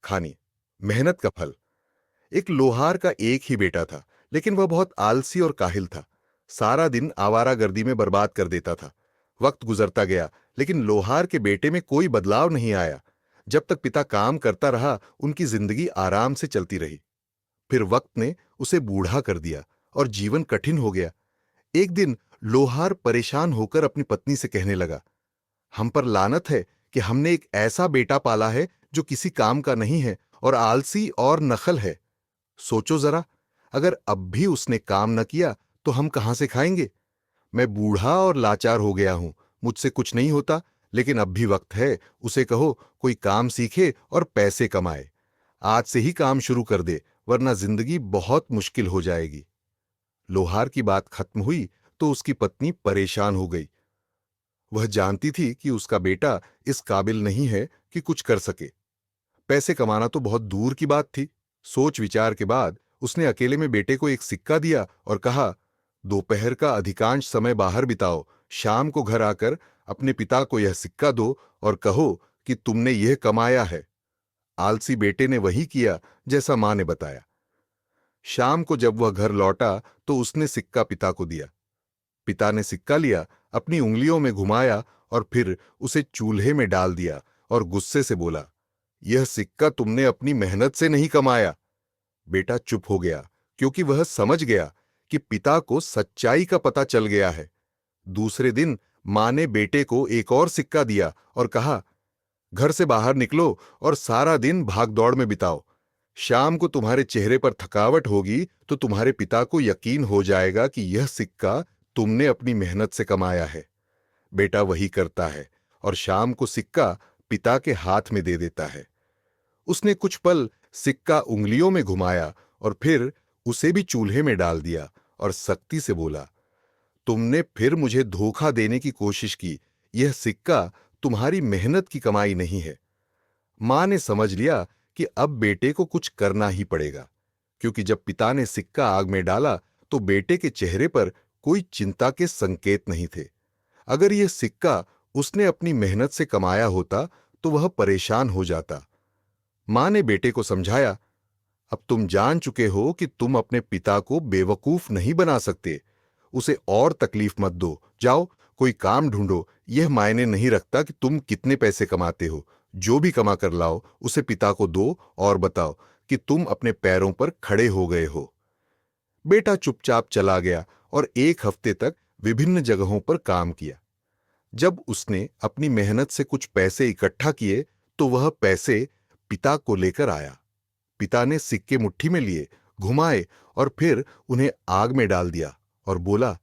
खानी। मेहनत का फल। एक लोहार का एक ही बेटा था, लेकिन वह बहुत आलसी और काहिल था। सारा दिन आवारागर्दी में बर्बाद कर देता था। वक्त गुजरता गया, लेकिन लोहार के बेटे में कोई बदलाव नहीं आया। जब तक पिता काम करता रहा, उनकी जिंदगी आराम से चलती रही। फिर वक्त ने उसे बूढ़ा कर दिया और जीवन कठिन हो गया। एक दिन लोहार परेशान होकर अपनी पत्नी से कहने लगा, हम पर लानत है कि हमने एक ऐसा बेटा पाला है जो किसी काम का नहीं है और आलसी और नखल है। सोचो जरा, अगर अब भी उसने काम न किया तो हम कहां से खाएंगे। मैं बूढ़ा और लाचार हो गया हूं, मुझसे कुछ नहीं होता, लेकिन अब भी वक्त है। उसे कहो कोई काम सीखे और पैसे कमाए। आज से ही काम शुरू कर दे, वरना जिंदगी बहुत मुश्किल हो जाएगी। लोहार की बात खत्म हुई तो उसकी पत्नी परेशान हो गई। वह जानती थी कि उसका बेटा इस काबिल नहीं है कि कुछ कर सके। पैसे कमाना तो बहुत दूर की बात थी। सोच विचार के बाद उसने अकेले में बेटे को एक सिक्का दिया और कहा, दोपहर का अधिकांश समय बाहर बिताओ, शाम को घर आकर अपने पिता को यह सिक्का दो और कहो कि तुमने यह कमाया है। आलसी बेटे ने वही किया जैसा मां ने बताया। शाम को जब वह घर लौटा तो उसने सिक्का पिता को दिया। पिता ने सिक्का लिया, अपनी उंगलियों में घुमाया और फिर उसे चूल्हे में डाल दिया और गुस्से से बोला, यह सिक्का तुमने अपनी मेहनत से नहीं कमाया। बेटा चुप हो गया, क्योंकि वह समझ गया कि पिता को सच्चाई का पता चल गया है। दूसरे दिन मां ने बेटे को एक और सिक्का दिया और कहा, घर से बाहर निकलो और सारा दिन भागदौड़ में बिताओ। शाम को तुम्हारे चेहरे पर थकावट होगी तो तुम्हारे पिता को यकीन हो जाएगा कि यह सिक्का तुमने अपनी मेहनत से कमाया है। बेटा वही करता है और शाम को सिक्का पिता के हाथ में दे देता है। उसने कुछ पल सिक्का उंगलियों में घुमाया और फिर उसे भी चूल्हे में डाल दिया और सख्ती से बोला, तुमने फिर मुझे धोखा देने की कोशिश की। यह सिक्का तुम्हारी मेहनत की कमाई नहीं है। मां ने समझ लिया कि अब बेटे को कुछ करना ही पड़ेगा, क्योंकि जब पिता ने सिक्का आग में डाला तो बेटे के चेहरे पर कोई चिंता के संकेत नहीं थे। अगर यह सिक्का उसने अपनी मेहनत से कमाया होता तो वह परेशान हो जाता। मां ने बेटे को समझाया, अब तुम जान चुके हो कि तुम अपने पिता को बेवकूफ नहीं बना सकते। उसे और तकलीफ मत दो। जाओ कोई काम ढूंढो। यह मायने नहीं रखता कि तुम कितने पैसे कमाते हो। जो भी कमा कर लाओ उसे पिता को दो और बताओ कि तुम अपने पैरों पर खड़े हो गए हो। बेटा चुपचाप चला गया और एक हफ्ते तक विभिन्न जगहों पर काम किया। जब उसने अपनी मेहनत से कुछ पैसे इकट्ठा किए तो वह पैसे पिता को लेकर आया। पिता ने सिक्के मुट्ठी में लिए, घुमाए और फिर उन्हें आग में डाल दिया और बोला,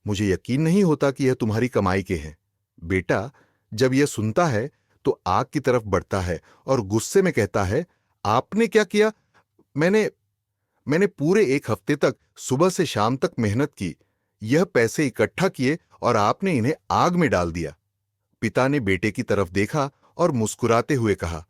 मुझे यकीन नहीं होता कि यह तुम्हारी कमाई के हैं। बेटा जब यह सुनता है तो आग की तरफ बढ़ता है और गुस्से में कहता है, आपने क्या किया। मैंने मैंने पूरे एक हफ्ते तक सुबह से शाम तक मेहनत की, यह पैसे इकट्ठा किए और आपने इन्हें आग में डाल दिया। पिता ने बेटे की तरफ देखा और मुस्कुराते हुए कहा,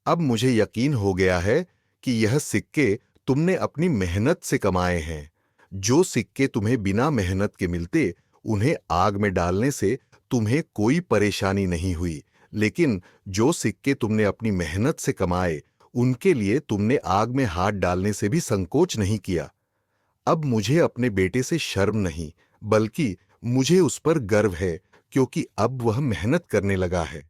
अब मुझे यकीन हो गया है कि यह सिक्के तुमने अपनी मेहनत से कमाए हैं। जो सिक्के तुम्हें बिना मेहनत के मिलते, उन्हें आग में डालने से तुम्हें कोई परेशानी नहीं हुई, लेकिन जो सिक्के तुमने अपनी मेहनत से कमाए, उनके लिए तुमने आग में हाथ डालने से भी संकोच नहीं किया। अब मुझे अपने बेटे से शर्म नहीं, बल्कि मुझे उस पर गर्व है, क्योंकि अब वह मेहनत करने लगा है।